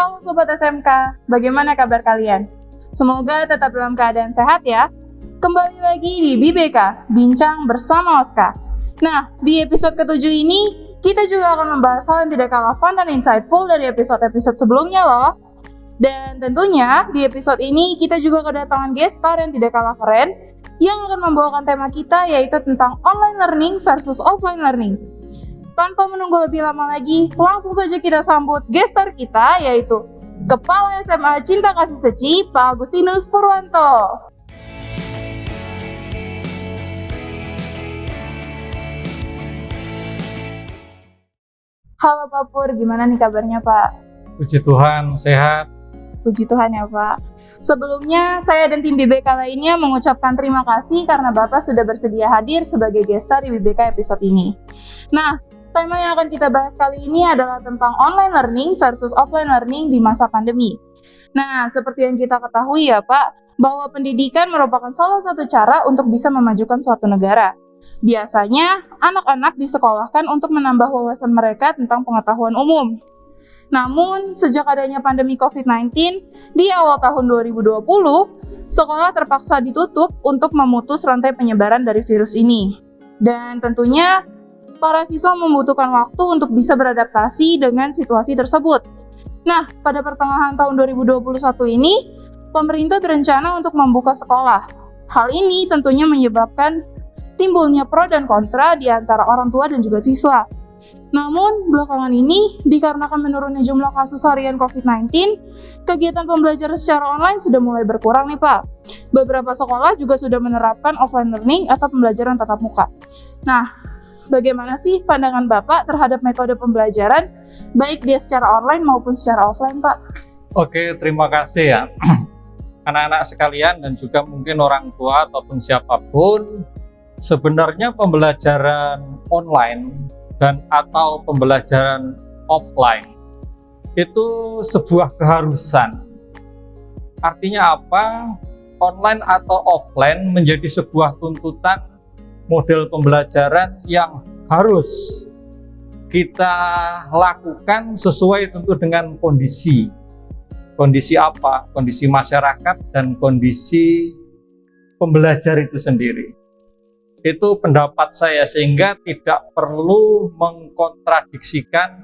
Halo Sobat SMK, bagaimana kabar kalian? Semoga tetap dalam keadaan sehat ya. Kembali lagi di BBK, Bincang Bersama Oska. Nah, di episode ke-7 ini, kita juga akan membahas hal yang tidak kalah fun dan insightful dari episode-episode sebelumnya loh. Dan tentunya, di episode ini kita juga kedatangan guest star yang tidak kalah keren, yang akan membawakan tema kita yaitu tentang online learning versus offline learning. Tanpa menunggu lebih lama lagi, langsung saja kita sambut guest star kita, yaitu Kepala SMA Cinta Kasih Seci, Pak Agustinus Purwanto. Halo Pak Pur, gimana nih kabarnya Pak? Puji Tuhan, sehat. Puji Tuhan ya Pak. Sebelumnya, saya dan tim BBK lainnya mengucapkan terima kasih karena Bapak sudah bersedia hadir sebagai guest star di BBK episode ini. Nah, tema yang akan kita bahas kali ini adalah tentang online learning versus offline learning di masa pandemi. Nah, seperti yang kita ketahui ya Pak, bahwa pendidikan merupakan salah satu cara untuk bisa memajukan suatu negara. Biasanya, anak-anak disekolahkan untuk menambah wawasan mereka tentang pengetahuan umum. Namun, sejak adanya pandemi COVID-19, di awal tahun 2020, sekolah terpaksa ditutup untuk memutus rantai penyebaran dari virus ini. Dan tentunya, para siswa membutuhkan waktu untuk bisa beradaptasi dengan situasi tersebut. Nah, pada pertengahan tahun 2021 ini, pemerintah berencana untuk membuka sekolah. Hal ini tentunya menyebabkan timbulnya pro dan kontra di antara orang tua dan juga siswa. Namun, belakangan ini, dikarenakan menurunnya jumlah kasus harian COVID-19, kegiatan pembelajaran secara online sudah mulai berkurang nih Pak. Beberapa sekolah juga sudah menerapkan offline learning atau pembelajaran tatap muka. Nah, bagaimana sih pandangan Bapak terhadap metode pembelajaran, baik dia secara online maupun secara offline, Pak? Oke, terima kasih ya. Anak-anak sekalian dan juga mungkin orang tua ataupun siapapun, sebenarnya pembelajaran online dan atau pembelajaran offline itu sebuah keharusan. Artinya apa? Online atau offline menjadi sebuah tuntutan model pembelajaran yang harus kita lakukan sesuai tentu dengan kondisi. Kondisi apa? Kondisi masyarakat dan kondisi pembelajar itu sendiri. Itu pendapat saya, sehingga tidak perlu mengkontradiksikan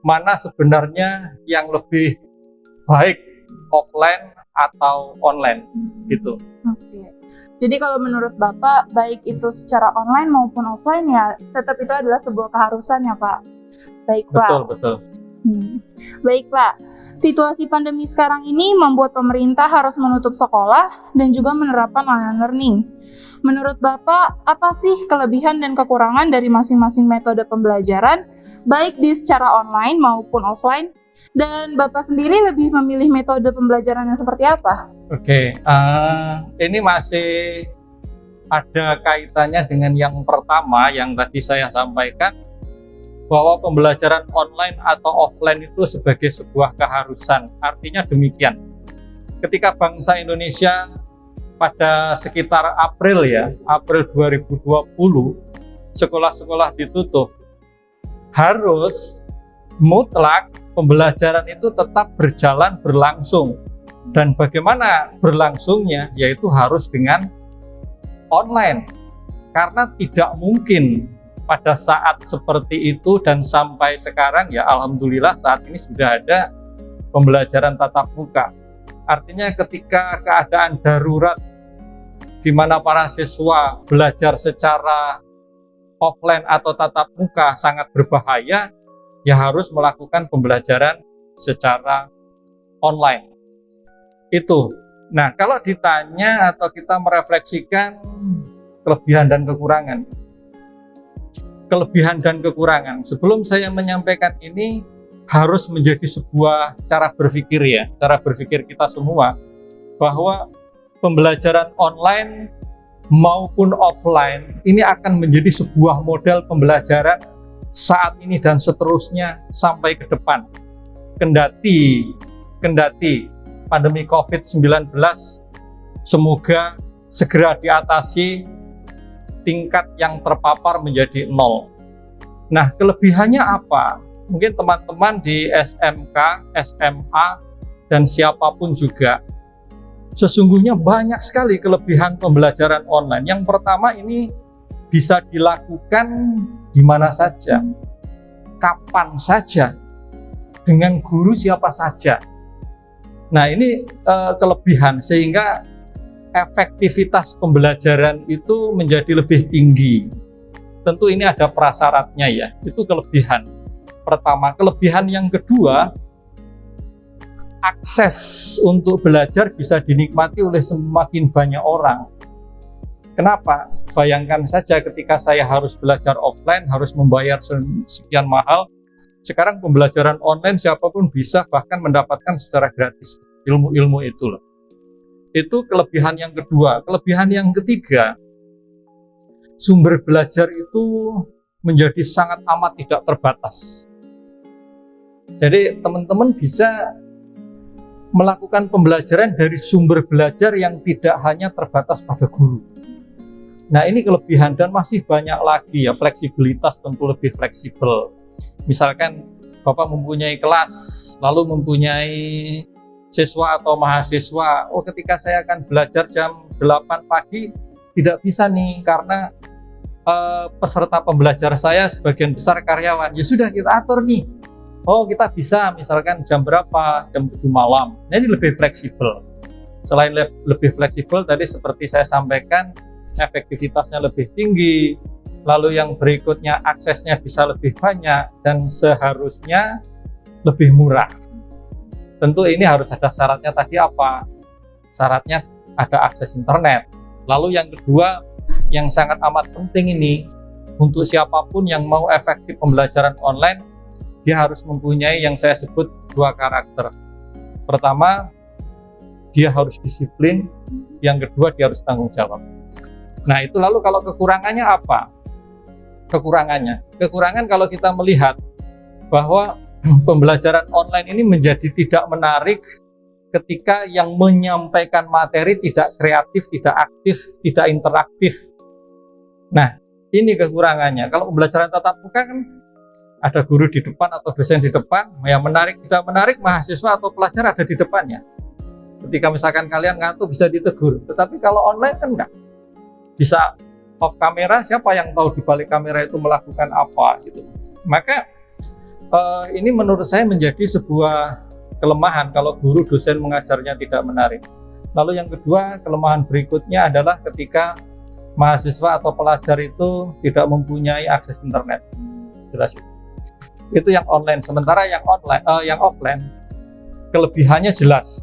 mana sebenarnya yang lebih baik offline atau online gitu. Oke. Jadi kalau menurut Bapak, baik itu secara online maupun offline ya, tetap itu adalah sebuah keharusan ya Pak. Baik Pak. Betul. Baik Pak, situasi pandemi sekarang ini membuat pemerintah harus menutup sekolah dan juga menerapkan online learning. Menurut Bapak, apa sih kelebihan dan kekurangan dari masing-masing metode pembelajaran, baik di secara online maupun offline? Dan Bapak sendiri lebih memilih metode pembelajaran yang seperti apa? Oke, ini masih ada kaitannya dengan yang pertama yang tadi saya sampaikan, bahwa pembelajaran online atau offline itu sebagai sebuah keharusan. Artinya demikian, ketika bangsa Indonesia pada sekitar April 2020, sekolah-sekolah ditutup, harus mutlak pembelajaran itu tetap berlangsung. Dan bagaimana berlangsungnya? Yaitu harus dengan online. Karena tidak mungkin pada saat seperti itu dan sampai sekarang ya alhamdulillah saat ini sudah ada pembelajaran tatap muka. Artinya ketika keadaan darurat di mana para siswa belajar secara offline atau tatap muka sangat berbahaya, ya harus melakukan pembelajaran secara online. Itu. Nah, kalau ditanya atau kita merefleksikan kelebihan dan kekurangan. Kelebihan dan kekurangan. Sebelum saya menyampaikan ini, harus menjadi sebuah cara berpikir ya, cara berpikir kita semua, bahwa pembelajaran online maupun offline ini akan menjadi sebuah model pembelajaran saat ini dan seterusnya sampai ke depan. Kendati pandemi COVID-19 semoga segera diatasi, tingkat yang terpapar menjadi 0. Nah, kelebihannya apa? mungkin teman-teman di SMK, SMA, dan siapapun juga, sesungguhnya banyak sekali kelebihan pembelajaran online. Yang pertama, ini bisa dilakukan di mana saja, kapan saja, dengan guru siapa saja. Nah, ini kelebihan, sehingga efektivitas pembelajaran itu menjadi lebih tinggi. Tentu ini ada prasyaratnya ya, itu kelebihan pertama. Kelebihan yang kedua, akses untuk belajar bisa dinikmati oleh semakin banyak orang. Kenapa? Bayangkan saja ketika saya harus belajar offline, harus membayar sekian mahal. Sekarang pembelajaran online siapapun bisa bahkan mendapatkan secara gratis ilmu-ilmu itu loh. Itu kelebihan yang kedua. Kelebihan yang ketiga, sumber belajar itu menjadi sangat amat tidak terbatas. Jadi teman-teman bisa melakukan pembelajaran dari sumber belajar yang tidak hanya terbatas pada guru. Nah, ini kelebihan, dan masih banyak lagi ya. Fleksibilitas tentu lebih fleksibel. Misalkan Bapak mempunyai kelas, lalu mempunyai siswa atau mahasiswa, oh ketika saya akan belajar jam 8 pagi, tidak bisa nih karena peserta pembelajar saya sebagian besar karyawan. Ya sudah, kita atur nih. Oh, kita bisa misalkan jam berapa? Jam 7 malam. Nah, ini lebih fleksibel. Selain lebih fleksibel, tadi seperti saya sampaikan, efektivitasnya lebih tinggi. Lalu yang berikutnya, aksesnya bisa lebih banyak dan seharusnya lebih murah. Tentu ini harus ada syaratnya. Tadi apa? Syaratnya ada akses internet. Lalu yang kedua, yang sangat amat penting ini, untuk siapapun yang mau efektif pembelajaran online, dia harus mempunyai yang saya sebut 2 karakter. Pertama, dia harus disiplin. Yang kedua, dia harus tanggung jawab. Nah, itu lalu kalau kekurangannya apa? Kekurangan kalau kita melihat bahwa pembelajaran online ini menjadi tidak menarik ketika yang menyampaikan materi tidak kreatif, tidak aktif, tidak interaktif. Nah, ini kekurangannya. Kalau pembelajaran tatap muka kan ada guru di depan atau dosen di depan, yang menarik tidak menarik, mahasiswa atau pelajar ada di depannya. Ketika misalkan kalian ngantuk bisa ditegur, tetapi kalau online kan enggak. Bisa off kamera, siapa yang tahu di balik kamera itu melakukan apa gitu. Maka ini menurut saya menjadi sebuah kelemahan kalau guru dosen mengajarnya tidak menarik. Lalu yang kedua, kelemahan berikutnya adalah ketika mahasiswa atau pelajar itu tidak mempunyai akses internet. Jelas itu yang online. Sementara yang offline, kelebihannya jelas.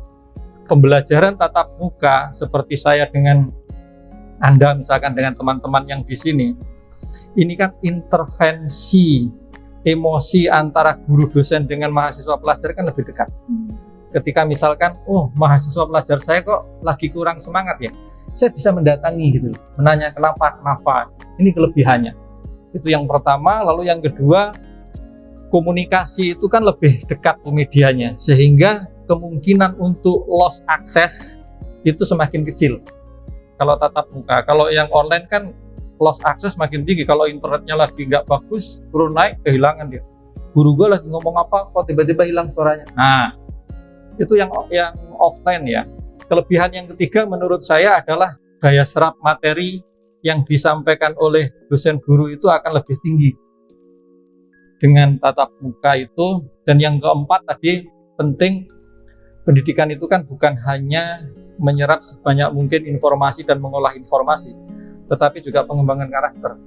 Pembelajaran tatap muka seperti saya dengan Anda, misalkan dengan teman-teman yang di sini, ini kan intervensi emosi antara guru dosen dengan mahasiswa pelajar kan lebih dekat. Ketika misalkan, oh mahasiswa pelajar saya kok lagi kurang semangat ya, saya bisa mendatangi gitu, menanya kenapa. Ini kelebihannya. Itu yang pertama. Lalu yang kedua, komunikasi itu kan lebih dekat medianya, sehingga kemungkinan untuk loss akses itu semakin kecil kalau tatap muka. Kalau yang online kan loss akses makin tinggi. Kalau internetnya lagi nggak bagus, turun naik, kehilangan dia. Guru gue lagi ngomong apa, kok tiba-tiba hilang suaranya. Nah, itu yang offline ya. Kelebihan yang ketiga menurut saya adalah daya serap materi yang disampaikan oleh dosen guru itu akan lebih tinggi dengan tatap muka itu. Dan yang keempat tadi penting, pendidikan itu kan bukan hanya menyerap sebanyak mungkin informasi dan mengolah informasi, tetapi juga pengembangan karakter.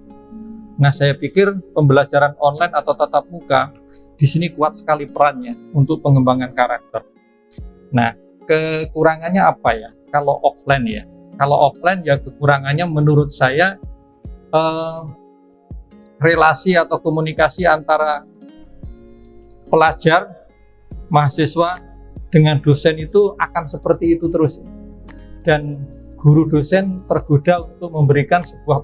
Nah, saya pikir pembelajaran online atau tatap muka di sini kuat sekali perannya untuk pengembangan karakter. Nah, kekurangannya apa ya? Kalau offline ya, kekurangannya menurut saya relasi atau komunikasi antara pelajar, mahasiswa dengan dosen itu akan seperti itu terus, dan guru dosen tergoda untuk memberikan sebuah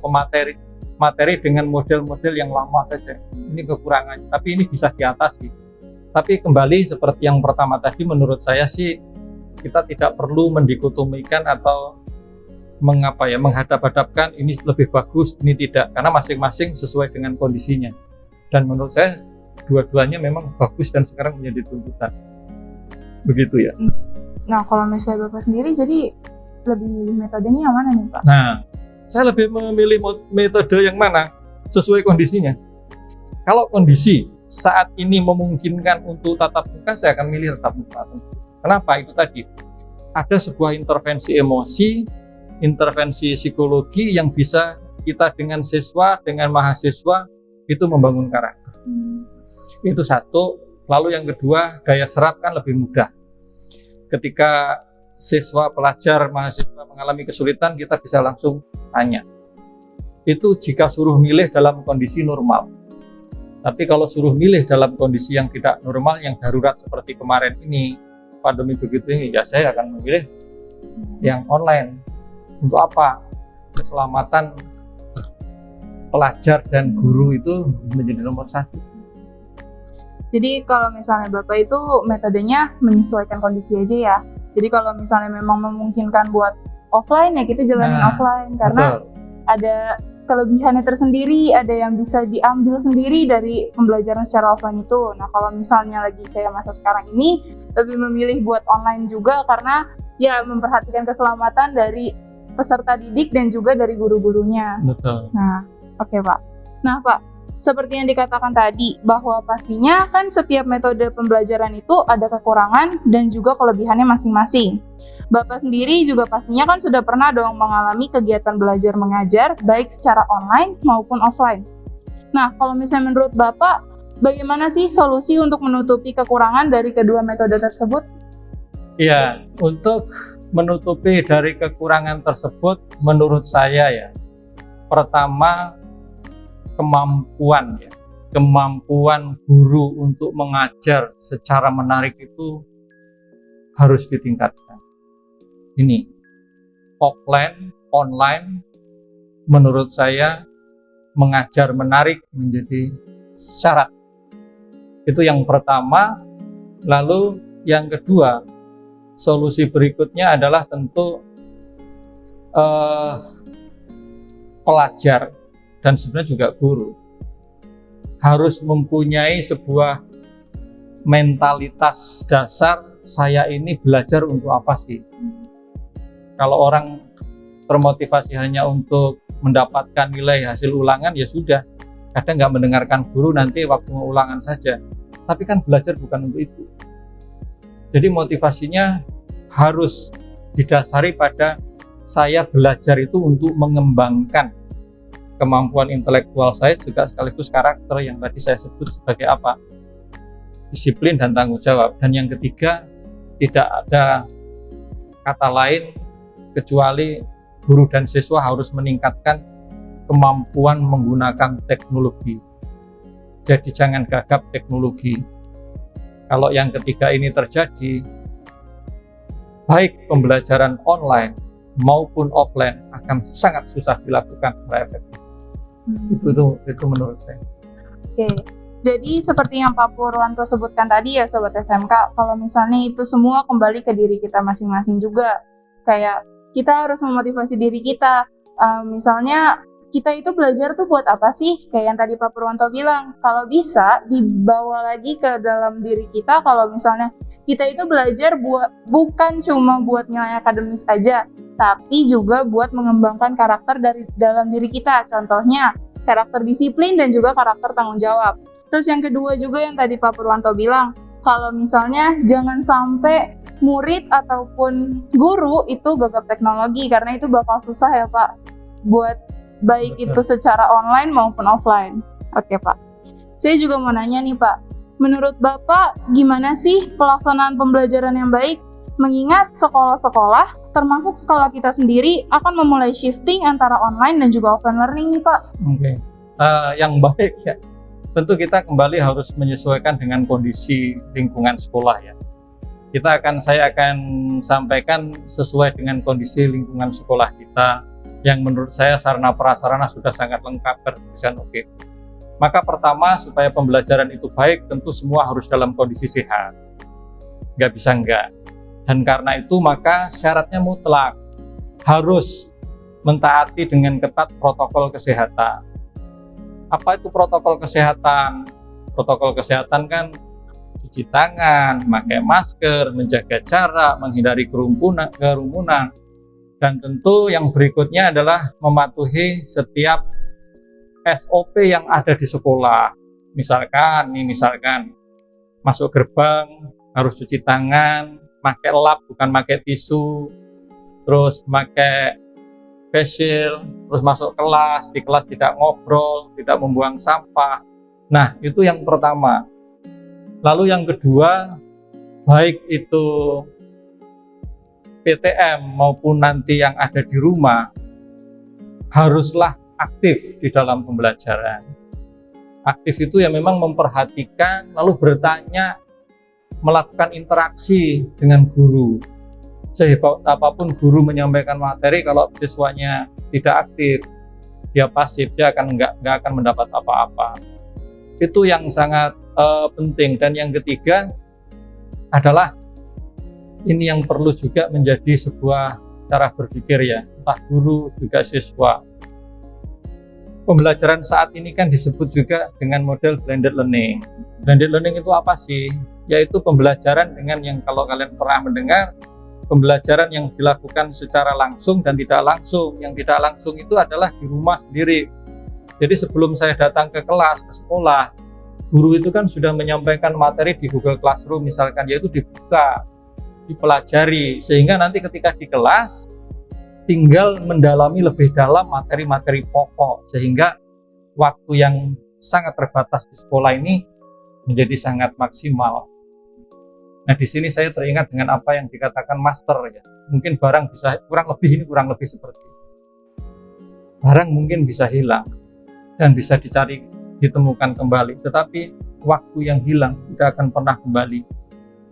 materi dengan model-model yang lama saja. Ini kekurangannya, tapi ini bisa diatasi. Tapi kembali seperti yang pertama tadi, menurut saya sih kita tidak perlu mendikotomikan atau menghadap-hadapkan ini lebih bagus, ini tidak, karena masing-masing sesuai dengan kondisinya. Dan menurut saya dua-duanya memang bagus dan sekarang menjadi tuntutan. Begitu ya. Nah, kalau misalnya Bapak sendiri jadi lebih milih metodenya yang mana nih Pak? Nah, saya lebih memilih metode yang mana sesuai kondisinya. Kalau kondisi saat ini memungkinkan untuk tatap muka, saya akan milih tatap muka. Kenapa? Itu tadi, ada sebuah intervensi emosi, intervensi psikologi yang bisa kita dengan siswa, dengan mahasiswa itu membangun karakter. Itu satu. Lalu yang kedua, daya serap kan lebih mudah. Ketika siswa, pelajar, mahasiswa mengalami kesulitan, kita bisa langsung tanya. Itu jika suruh milih dalam kondisi normal. Tapi kalau suruh milih dalam kondisi yang tidak normal, yang darurat seperti kemarin ini, pandemi begitu ini, ya saya akan memilih yang online. Untuk apa? Keselamatan pelajar dan guru itu menjadi nomor satu. Jadi kalau misalnya Bapak itu metodenya menyesuaikan kondisi aja ya. Jadi kalau misalnya memang memungkinkan buat offline ya kita jalanin offline. Karena betul. Ada kelebihannya tersendiri, ada yang bisa diambil sendiri dari pembelajaran secara offline itu. Nah kalau misalnya lagi kayak masa sekarang ini, lebih memilih buat online juga karena ya memperhatikan keselamatan dari peserta didik dan juga dari guru-gurunya. Betul. Nah, oke Pak. Nah Pak, seperti yang dikatakan tadi, bahwa pastinya kan setiap metode pembelajaran itu ada kekurangan dan juga kelebihannya masing-masing. Bapak sendiri juga pastinya kan sudah pernah dong mengalami kegiatan belajar mengajar, baik secara online maupun offline. Nah, kalau misalnya menurut Bapak, bagaimana sih solusi untuk menutupi kekurangan dari kedua metode tersebut? Iya, untuk menutupi dari kekurangan tersebut, menurut saya ya, pertama kemampuan ya, kemampuan guru untuk mengajar secara menarik itu harus ditingkatkan. Ini offline, online, menurut saya mengajar menarik menjadi syarat. Itu yang pertama. Lalu yang kedua, solusi berikutnya adalah tentu pelajar dan sebenarnya juga guru harus mempunyai sebuah mentalitas dasar, saya ini belajar untuk apa sih? Kalau orang termotivasi hanya untuk mendapatkan nilai hasil ulangan, ya sudah, kadang nggak mendengarkan guru, nanti waktu mau ulangan saja. Tapi kan belajar bukan untuk itu. Jadi motivasinya harus didasari pada saya belajar itu untuk mengembangkan kemampuan intelektual saya, juga sekaligus karakter yang tadi saya sebut sebagai apa? Disiplin dan tanggung jawab. Dan yang ketiga, tidak ada kata lain kecuali guru dan siswa harus meningkatkan kemampuan menggunakan teknologi. Jadi jangan gagap teknologi. Kalau yang ketiga ini terjadi, baik pembelajaran online maupun offline akan sangat susah dilakukan secara efektif. Itu menurut saya. Oke. Jadi seperti yang Pak Purwanto sebutkan tadi ya Sobat SMK, kalau misalnya itu semua kembali ke diri kita masing-masing juga. Kayak kita harus memotivasi diri kita. Misalnya kita itu belajar tuh buat apa sih? Kayak yang tadi Pak Purwanto bilang, kalau bisa dibawa lagi ke dalam diri kita. Kalau misalnya kita itu belajar bukan cuma buat nilai akademis aja, tapi juga buat mengembangkan karakter dari dalam diri kita. Contohnya karakter disiplin dan juga karakter tanggung jawab. Terus yang kedua juga yang tadi Pak Purwanto bilang, kalau misalnya jangan sampai murid ataupun guru itu gagap teknologi, karena itu bakal susah ya Pak, buat baik itu secara online maupun offline. Oke Pak, saya juga mau nanya nih Pak, menurut Bapak gimana sih pelaksanaan pembelajaran yang baik? Mengingat sekolah-sekolah, termasuk sekolah kita sendiri, akan memulai shifting antara online dan juga offline learning nih Pak. Oke. Yang baik ya, tentu kita kembali harus menyesuaikan dengan kondisi lingkungan sekolah ya. Saya akan sampaikan sesuai dengan kondisi lingkungan sekolah kita, yang menurut saya sarana prasarana sudah sangat lengkap dan oke. Maka pertama, supaya pembelajaran itu baik, tentu semua harus dalam kondisi sehat. Nggak bisa enggak. Dan karena itu maka syaratnya mutlak harus mentaati dengan ketat protokol kesehatan. Apa itu protokol kesehatan? Protokol kesehatan kan cuci tangan, memakai masker, menjaga jarak, menghindari kerumunan, dan tentu yang berikutnya adalah mematuhi setiap SOP yang ada di sekolah. Misalkan masuk gerbang harus cuci tangan, pakai lap bukan pakai tisu, terus pakai face shield, terus masuk kelas, di kelas tidak ngobrol, tidak membuang sampah. Nah, itu yang pertama. Lalu yang kedua, baik itu PTM maupun nanti yang ada di rumah, haruslah aktif di dalam pembelajaran. Aktif itu ya memang memperhatikan, lalu bertanya, melakukan interaksi dengan guru. Sehebat apapun guru menyampaikan materi, kalau siswanya tidak aktif, dia pasif, dia akan nggak akan mendapat apa-apa. Itu yang sangat penting. Dan yang ketiga adalah ini yang perlu juga menjadi sebuah cara berpikir ya, entah guru juga siswa. Pembelajaran saat ini kan disebut juga dengan model blended learning. Blended learning itu apa sih? Yaitu pembelajaran dengan yang kalau kalian pernah mendengar, pembelajaran yang dilakukan secara langsung dan tidak langsung. Yang tidak langsung itu adalah di rumah sendiri. Jadi sebelum saya datang ke kelas, ke sekolah, guru itu kan sudah menyampaikan materi di Google Classroom misalkan, yaitu dibuka, dipelajari, sehingga nanti ketika di kelas tinggal mendalami lebih dalam materi-materi pokok, sehingga waktu yang sangat terbatas di sekolah ini menjadi sangat maksimal. Nah, di sini saya teringat dengan apa yang dikatakan master ya. Mungkin barang bisa kurang lebih seperti itu. Barang mungkin bisa hilang dan bisa ditemukan kembali, tetapi waktu yang hilang tidak akan pernah kembali.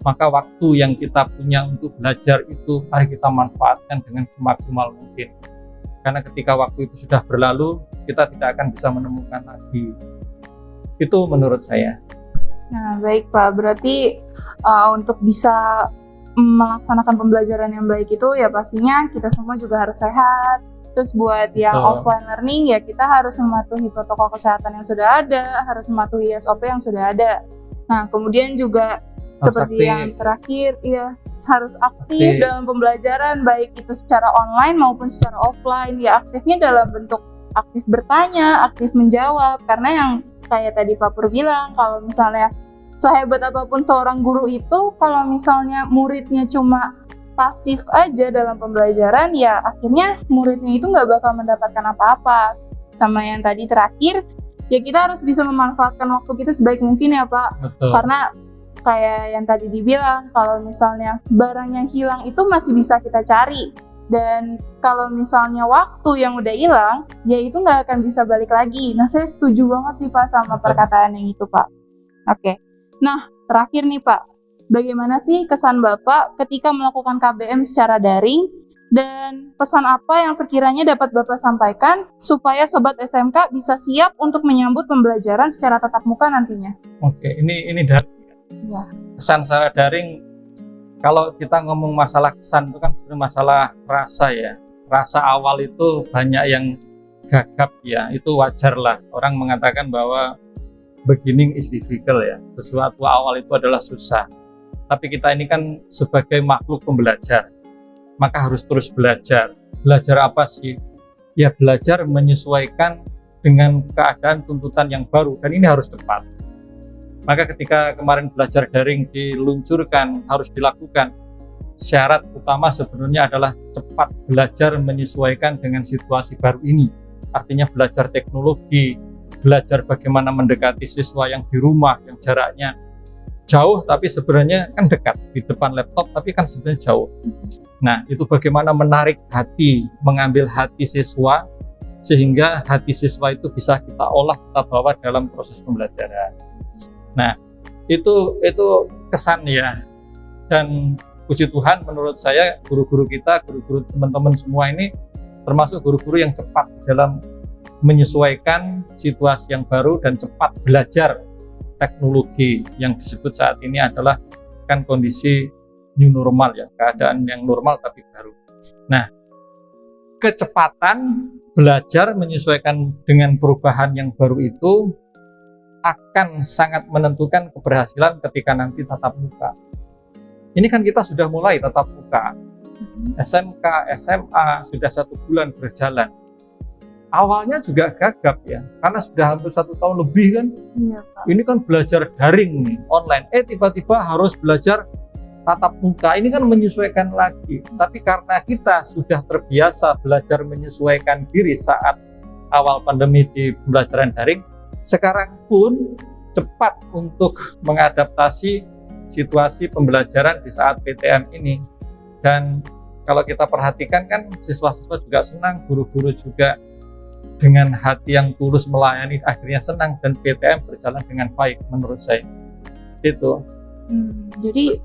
Maka waktu yang kita punya untuk belajar itu mari kita manfaatkan dengan semaksimal mungkin. Karena ketika waktu itu sudah berlalu, kita tidak akan bisa menemukan lagi. Itu menurut saya. Nah, baik Pak, berarti untuk bisa melaksanakan pembelajaran yang baik itu ya pastinya kita semua juga harus sehat. Terus buat yang offline learning ya kita harus mematuhi protokol kesehatan yang sudah ada, harus mematuhi SOP yang sudah ada. Nah, kemudian juga seperti yang terakhir, ya harus aktif dalam pembelajaran, baik itu secara online maupun secara offline. Ya aktifnya dalam bentuk aktif bertanya, aktif menjawab, karena yang kayak tadi Pak Pur bilang, kalau misalnya sehebat apapun seorang guru itu, kalau misalnya muridnya cuma pasif aja dalam pembelajaran, ya akhirnya muridnya itu nggak bakal mendapatkan apa-apa. Sama yang tadi terakhir, ya kita harus bisa memanfaatkan waktu kita sebaik mungkin ya Pak. Betul. Karena kayak yang tadi dibilang, kalau misalnya barang yang hilang itu masih bisa kita cari. Dan kalau misalnya waktu yang udah hilang, ya itu nggak akan bisa balik lagi. Nah, saya setuju banget sih Pak sama perkataan yang itu Pak. Oke. Nah, terakhir nih Pak, bagaimana sih kesan Bapak ketika melakukan KBM secara daring? Dan pesan apa yang sekiranya dapat Bapak sampaikan supaya Sobat SMK bisa siap untuk menyambut pembelajaran secara tatap muka nantinya? Oke, ini daring. Ya. Kesan secara daring, kalau kita ngomong masalah kesan itu kan sebenarnya masalah rasa ya. Rasa awal itu banyak yang gagap ya, itu wajar lah. Orang mengatakan bahwa beginning is difficult ya, sesuatu awal itu adalah susah. Tapi kita ini kan sebagai makhluk pembelajar, maka harus terus belajar. Belajar apa sih? Ya belajar menyesuaikan dengan keadaan tuntutan yang baru, dan ini harus cepat. Maka ketika kemarin belajar daring diluncurkan, harus dilakukan, syarat utama sebenarnya adalah cepat belajar menyesuaikan dengan situasi baru ini. Artinya belajar teknologi, belajar bagaimana mendekati siswa yang di rumah, yang jaraknya jauh tapi sebenarnya kan dekat, di depan laptop tapi kan sebenarnya jauh. Nah, itu bagaimana menarik hati, mengambil hati siswa, sehingga hati siswa itu bisa kita olah, kita bawa dalam proses pembelajaran. Nah, itu kesan ya. Dan puji Tuhan menurut saya guru-guru kita, guru-guru teman-teman semua ini termasuk guru-guru yang cepat dalam menyesuaikan situasi yang baru dan cepat belajar teknologi yang disebut saat ini adalah kan kondisi new normal ya, keadaan yang normal tapi baru. Nah, kecepatan belajar menyesuaikan dengan perubahan yang baru itu akan sangat menentukan keberhasilan ketika nanti tatap muka. Ini kan kita sudah mulai tatap muka. SMK, SMA sudah 1 bulan berjalan. Awalnya juga gagap ya, karena sudah hampir 1 tahun lebih kan. Iya, Pak. Ini kan belajar daring nih, online. Tiba-tiba harus belajar tatap muka. Ini kan menyesuaikan lagi. Tapi karena kita sudah terbiasa belajar menyesuaikan diri saat awal pandemi di pembelajaran daring, sekarang pun cepat untuk mengadaptasi situasi pembelajaran di saat PTM ini. Dan kalau kita perhatikan kan siswa-siswa juga senang, guru-guru juga dengan hati yang tulus melayani akhirnya senang, dan PTM berjalan dengan baik menurut saya. Itu. Jadi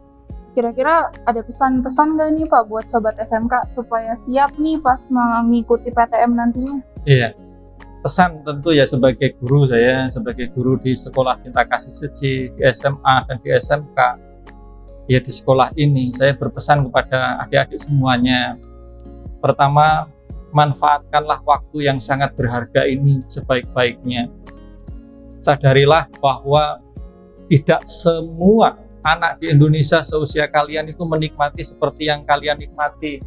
kira-kira ada pesan-pesan nggak nih Pak buat Sobat SMK supaya siap nih pas mengikuti PTM nantinya? Iya, pesan tentu ya sebagai guru, saya sebagai guru di Sekolah Cinta Kasih Seci, di SMA dan di SMK, ya di sekolah ini saya berpesan kepada adik-adik semuanya. Pertama, manfaatkanlah waktu yang sangat berharga ini sebaik-baiknya. Sadarilah bahwa tidak semua anak di Indonesia seusia kalian itu menikmati seperti yang kalian nikmati.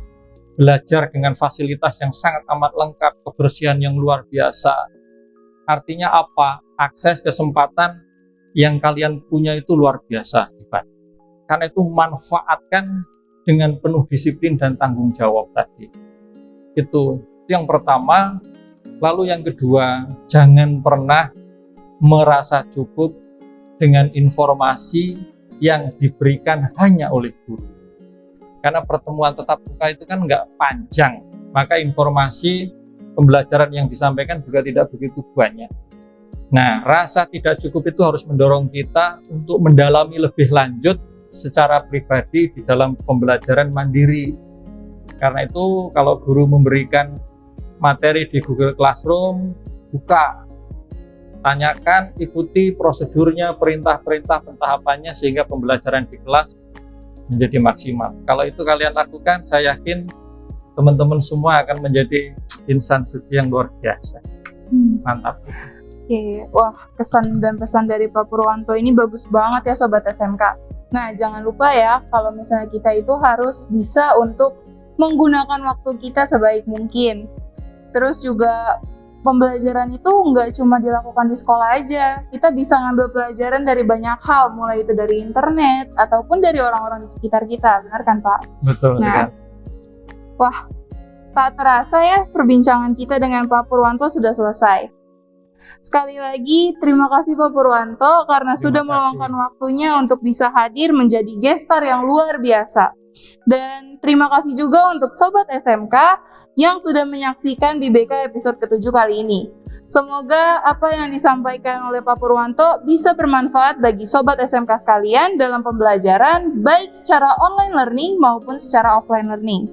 Belajar dengan fasilitas yang sangat amat lengkap, kebersihan yang luar biasa. Artinya apa? Akses kesempatan yang kalian punya itu luar biasa, hebat. Karena itu manfaatkan dengan penuh disiplin dan tanggung jawab tadi. Itu yang pertama. Lalu yang kedua, jangan pernah merasa cukup dengan informasi yang diberikan hanya oleh guru. Karena pertemuan tatap muka itu kan nggak panjang, maka informasi pembelajaran yang disampaikan juga tidak begitu banyak. Nah, rasa tidak cukup itu harus mendorong kita untuk mendalami lebih lanjut secara pribadi di dalam pembelajaran mandiri. Karena itu kalau guru memberikan materi di Google Classroom, buka, tanyakan, ikuti prosedurnya, perintah-perintah pentahapannya sehingga pembelajaran di kelas menjadi maksimal. Kalau itu kalian lakukan, saya yakin teman-teman semua akan menjadi insan suci yang luar biasa. Mantap. Oke, wah, kesan dan pesan dari Pak Purwanto ini bagus banget ya Sobat SMK. Nah, jangan lupa ya kalau misalnya kita itu harus bisa untuk menggunakan waktu kita sebaik mungkin. Terus juga pembelajaran itu nggak cuma dilakukan di sekolah aja. Kita bisa ngambil pelajaran dari banyak hal, mulai itu dari internet ataupun dari orang-orang di sekitar kita, benar kan Pak? Betul. Nah, wah, tak terasa ya perbincangan kita dengan Pak Purwanto sudah selesai. Sekali lagi, terima kasih Pak Purwanto karena sudah meluangkan waktunya untuk bisa hadir menjadi gestar yang luar biasa. Dan terima kasih juga untuk Sobat SMK yang sudah menyaksikan BBK episode ke-7 kali ini. Semoga apa yang disampaikan oleh Pak Purwanto bisa bermanfaat bagi Sobat SMK sekalian dalam pembelajaran, baik secara online learning maupun secara offline learning.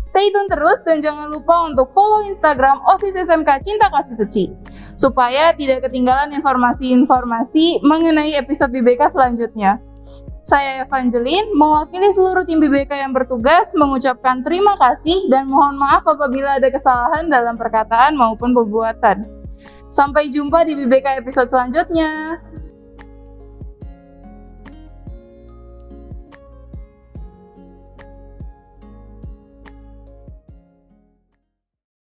Stay tune terus dan jangan lupa untuk follow Instagram OSIS SMK Cinta Kasih Seci, supaya tidak ketinggalan informasi-informasi mengenai episode BBK selanjutnya. Saya Evangeline, mewakili seluruh tim BBK yang bertugas, mengucapkan terima kasih dan mohon maaf apabila ada kesalahan dalam perkataan maupun perbuatan. Sampai jumpa di BBK episode selanjutnya.